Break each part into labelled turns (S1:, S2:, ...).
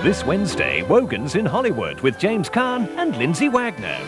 S1: This Wednesday, Wogan's in Hollywood with James Caan and Lindsay Wagner.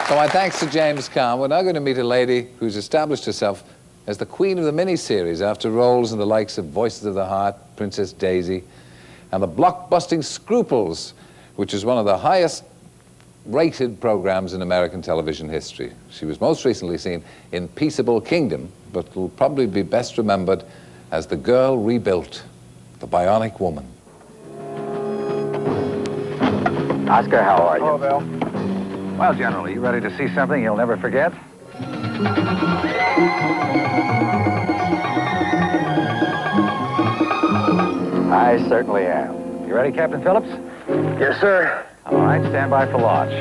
S2: So my thanks to James Caan. We're now going to meet a lady who's established herself as the queen of the miniseries after roles in the likes of Voices of the Heart, Princess Daisy, and the blockbusting Scruples, which is one of the highest rated programs in American television history. She was most recently seen in Peaceable Kingdom, but will probably be best remembered as the girl rebuilt, the Bionic Woman.
S3: Oscar, how are you?
S4: Hello, Bill.
S3: Well, General, you ready to see something you'll never forget? I certainly am. You ready, Captain Phillips?
S4: Yes, sir.
S3: All right, stand by for launch.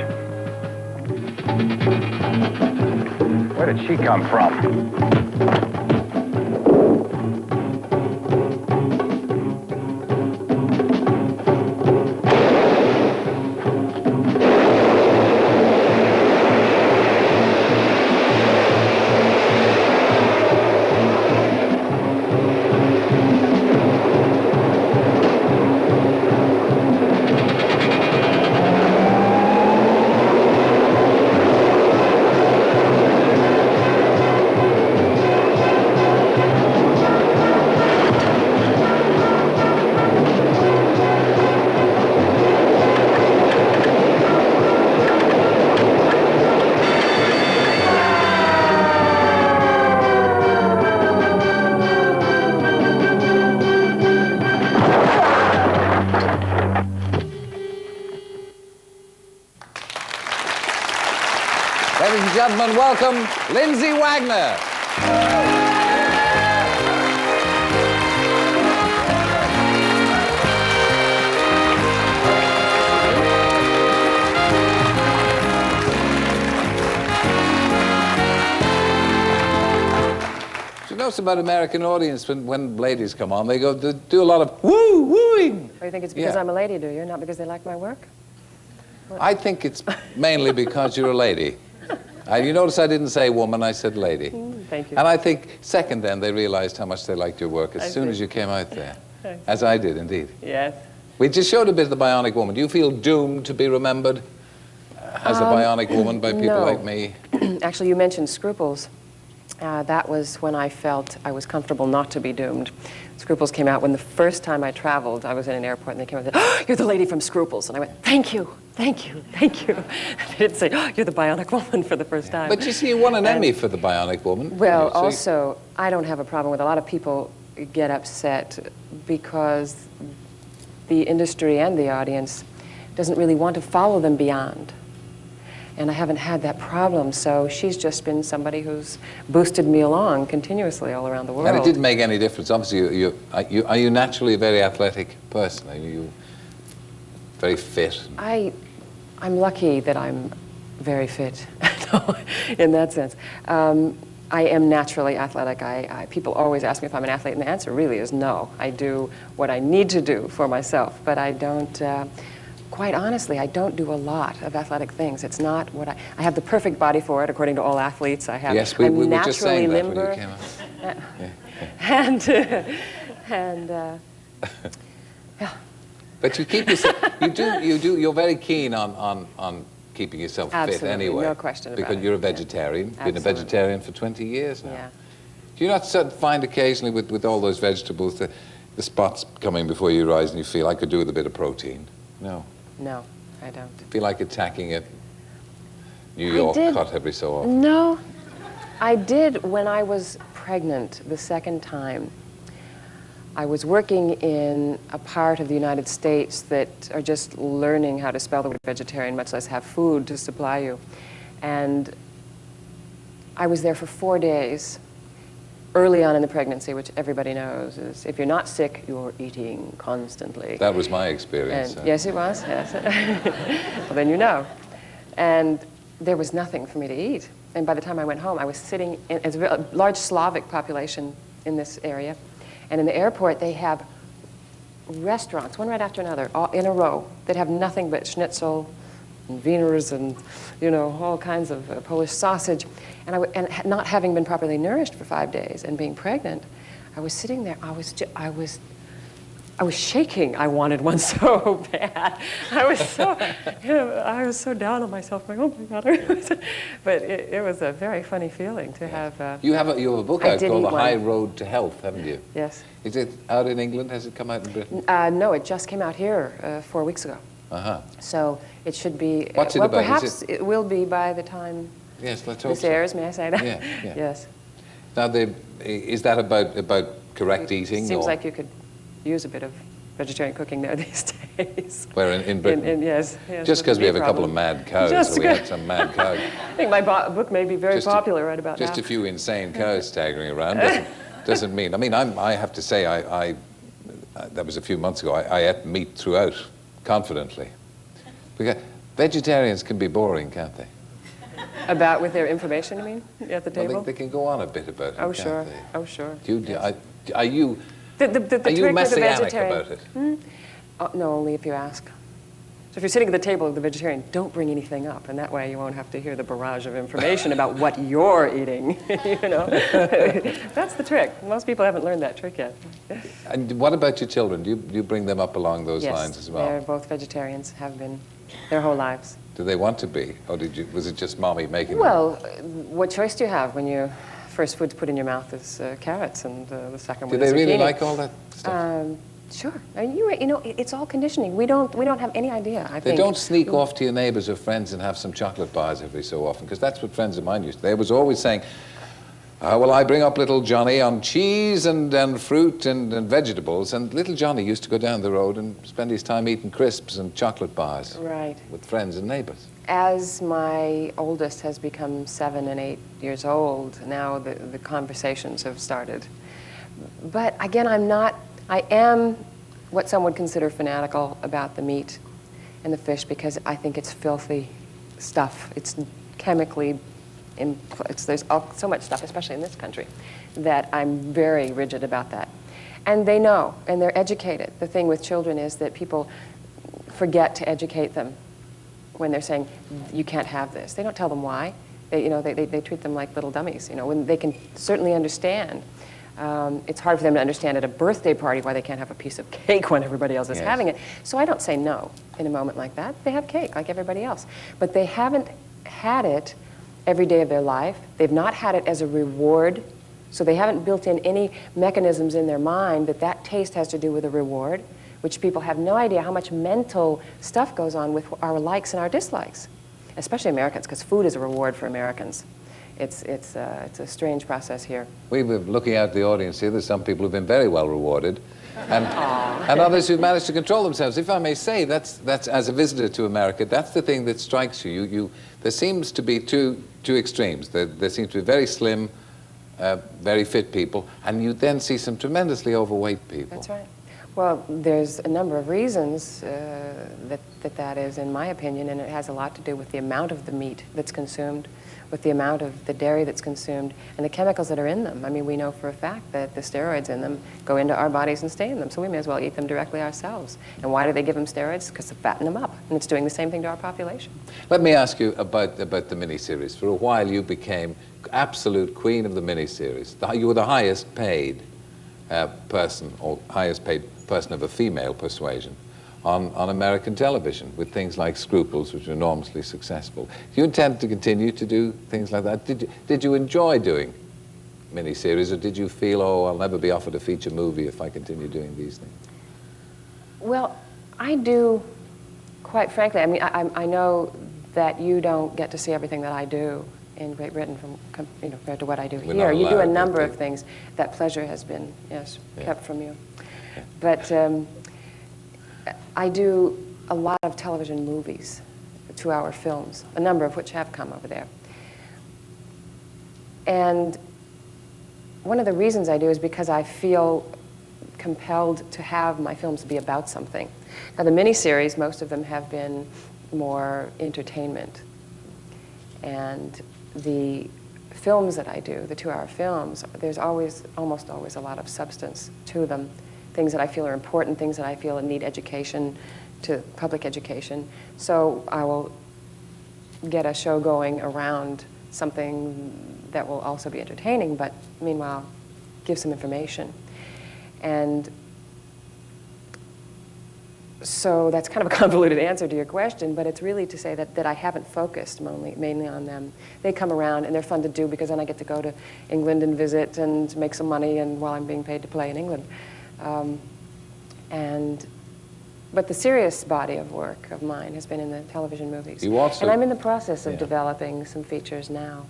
S3: Where did she come from?
S2: Ladies and gentlemen, welcome Lindsay Wagner. You notice about American audience when ladies come on, they do a lot of wooing.
S5: Oh, you think it's because I'm a lady, do you? Not because they like my work?
S2: I think it's mainly because you're a lady. You notice I didn't say woman, I said lady.
S5: Thank you.
S2: And I think, second then, they realized how much they liked your work as soon as you came out there. As I did, indeed.
S5: Yes.
S2: We just showed a bit of the Bionic Woman. Do you feel doomed to be remembered as a Bionic Woman by people like me?
S5: Actually, you mentioned Scruples. That was when I felt I was comfortable not to be doomed. Scruples came out when the first time I traveled, I was in an airport and they came out and said, "Oh, you're the lady from Scruples." And I went, "Thank you, thank you, thank you." They didn't say, "Oh, you're the Bionic Woman" for the first time.
S2: But you see, you won an Emmy for the Bionic Woman.
S5: Well, also, I don't have a problem with a lot of people get upset because the industry and the audience doesn't really want to follow them beyond. And I haven't had that problem, so she's just been somebody who's boosted me along continuously all around the world.
S2: And it didn't make any difference. Obviously, are you naturally a very athletic person? Are you very fit?
S5: I'm lucky that I'm very fit, in that sense. I am naturally athletic. People always ask me if I'm an athlete, and the answer really is no. I do what I need to do for myself, but I don't... Quite honestly, I don't do a lot of athletic things. It's not what I have the perfect body for it, according to all athletes.
S2: Yes, we were just saying that
S5: limber.
S2: when you came out.
S5: Yeah.
S2: But you keep yourself, you're very keen on keeping yourself fit anyway.
S5: No question about it.
S2: Because you're a vegetarian, been a vegetarian for 20 years now.
S5: Yeah.
S2: Do you not find occasionally with all those vegetables, the spots coming before your eyes and you feel I could do with a bit of protein? No.
S5: No, I don't.
S2: Feel like attacking a New York cut every so often?
S5: No, I did when I was pregnant the second time. I was working in a part of the United States that are just learning how to spell the word vegetarian, much less have food to supply you. And I was there for 4 days, early on in the pregnancy, which everybody knows, is if you're not sick, you're eating constantly.
S2: That was my experience.
S5: And, yes, it was, yes. Well, then you know. And there was nothing for me to eat. And by the time I went home, I was sitting in a large Slavic population in this area. And in the airport, they have restaurants, one right after another, all in a row, that have nothing but schnitzel and wieners and, you know, all kinds of Polish sausage. And not having been properly nourished for 5 days and being pregnant, I was sitting there. I was shaking. I wanted one so bad. I was so down on myself, going, oh my God. But it was a very funny feeling to have.
S2: You have a book out called The High Road to Health, haven't you?
S5: Yes.
S2: Is it out in England? Has it come out in Britain?
S5: No, it just came out here 4 weeks ago.
S2: Uh-huh.
S5: So it should be.
S2: What's it
S5: well,
S2: about?
S5: Perhaps it will be by the time
S2: yes, let's hope
S5: this airs. May I say that?
S2: Yeah, yeah.
S5: Yes.
S2: Now, is that about correct eating?
S5: Seems
S2: or?
S5: like you could use a bit of vegetarian cooking there these days.
S2: Where in Britain?
S5: Yes.
S2: Just because we have a couple of mad cows, so we had some mad cows.
S5: I think my book may be very popular right about now.
S2: Just a few insane cows staggering around doesn't mean. I mean, I have to say, that was a few months ago. I ate meat throughout, confidently, because vegetarians can be boring, can't they?
S5: About with their information, you mean, at the table?
S2: Well, they can go on a bit about it.
S5: Oh,
S2: can't
S5: sure.
S2: they?
S5: Oh, sure.
S2: Yes. Are you
S5: Are you
S2: messianic about it?
S5: Oh, no, only if you ask. So if you're sitting at the table with the vegetarian, don't bring anything up, and that way you won't have to hear the barrage of information about what you're eating. You know, that's the trick. Most people haven't learned that trick yet.
S2: And what about your children? Do you bring them up along those lines as well?
S5: Yes, they're both vegetarians, have been their whole lives.
S2: Do they want to be, or was it just mommy making them?
S5: Well, what choice do you have when you first food to put in your mouth is carrots, and the second one is zucchini?
S2: Do they really like all that stuff?
S5: Sure. I mean, you know, it's all conditioning. We don't have any idea. I
S2: They
S5: think.
S2: don't sneak off to your neighbors or friends and have some chocolate bars every so often, because that's what friends of mine used to. They was always saying, well, I bring up little Johnny on cheese and fruit and vegetables, and little Johnny used to go down the road and spend his time eating crisps and chocolate bars with friends and neighbors.
S5: As my oldest has become 7 and 8 years old, now the conversations have started. But again, I am what some would consider fanatical about the meat and the fish, because I think it's filthy stuff. It's chemically, there's so much stuff, especially in this country, that I'm very rigid about that. And they know, and they're educated. The thing with children is that people forget to educate them when they're saying, you can't have this. They don't tell them why. They treat them like little dummies, when they can certainly understand. It's hard for them to understand at a birthday party why they can't have a piece of cake when everybody else is having it. So I don't say no in a moment like that. They have cake like everybody else. But they haven't had it every day of their life. They've not had it as a reward. So they haven't built in any mechanisms in their mind that taste has to do with a reward, which people have no idea how much mental stuff goes on with our likes and our dislikes, especially Americans, because food is a reward for Americans. It's a strange process here.
S2: We were looking out the audience here. There's some people who've been very well rewarded, and others who've managed to control themselves. If I may say, that's as a visitor to America, that's the thing that strikes you. There seems to be two extremes. There seems to be very slim, very fit people, and you then see some tremendously overweight people.
S5: That's right. Well, there's a number of reasons that is, in my opinion, and it has a lot to do with the amount of the meat that's consumed, with the amount of the dairy that's consumed, and the chemicals that are in them. I mean, we know for a fact that the steroids in them go into our bodies and stay in them, so we may as well eat them directly ourselves. And why do they give them steroids? Because to fatten them up, and it's doing the same thing to our population.
S2: Let me ask you about the miniseries. For a while, you became absolute queen of the miniseries. You were the highest paid person, or highest paid person of a female persuasion on American television, with things like Scruples, which were enormously successful. Do you intend to continue to do things like that? Did you enjoy doing miniseries, or did you feel, oh, I'll never be offered a feature movie if I continue doing these things?
S5: Well, I do, quite frankly. I mean, I know that you don't get to see everything that I do in Great Britain compared to what I do here. You do a number of things. That pleasure has been, kept from you. Yeah. But I do a lot of television movies, 2-hour films, a number of which have come over there. And one of the reasons I do is because I feel compelled to have my films be about something. Now, the miniseries, most of them have been more entertainment. And the films that I do, the 2-hour films, there's almost always a lot of substance to them. Things that I feel are important, things that I feel need education, to public education. So I will get a show going around something that will also be entertaining, but meanwhile, give some information. And so that's kind of a convoluted answer to your question, but it's really to say that I haven't focused mainly on them. They come around and they're fun to do because then I get to go to England and visit and make some money and while I'm being paid to play in England. But the serious body of work of mine has been in the television movies. And I'm in the process of developing some features now.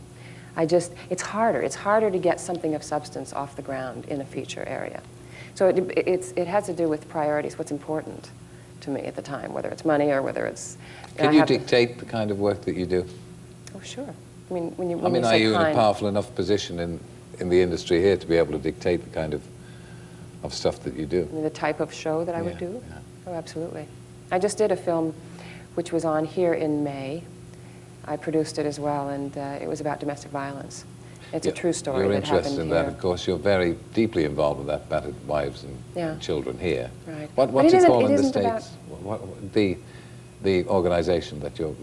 S5: It's harder. It's harder to get something of substance off the ground in a feature area. So it has to do with priorities, what's important to me at the time, whether it's money or whether it's...
S2: Can you dictate the kind of work that you do?
S5: Oh, sure. I mean, when you
S2: are you in a powerful enough position in the industry here to be able to dictate the kind of stuff that you do?
S5: I mean, the type of show that I would do?
S2: Yeah.
S5: Oh, absolutely. I just did a film which was on here in May. I produced it as well, and it was about domestic violence. It's a true story that happened here. You're interested in that, of
S2: course. You're very deeply involved with that, battered wives and children here.
S5: Right.
S2: What's it called in the States? The organization that you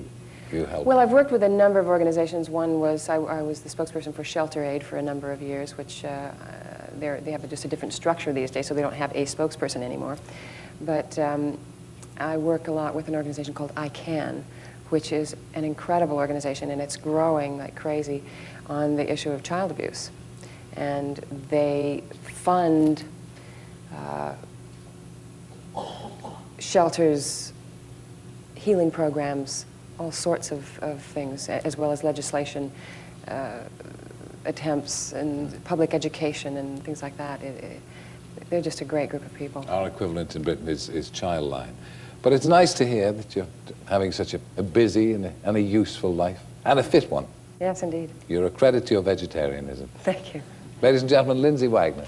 S2: help?
S5: Well, I've worked with a number of organizations. One was, I was the spokesperson for Shelter Aid for a number of years, which they have just a different structure these days, so they don't have a spokesperson anymore. But I work a lot with an organization called ICANN, which is an incredible organization, and it's growing like crazy on the issue of child abuse. And they fund shelters, healing programs, all sorts of things, as well as legislation attempts and public education and things like that. They're just a great group of people.
S2: Our equivalent in Britain is Childline. But it's nice to hear that you're having such a busy and a useful life, and a fit one.
S5: Yes, indeed.
S2: You're a credit to your vegetarianism.
S5: Thank you.
S2: Ladies and gentlemen, Lindsay Wagner.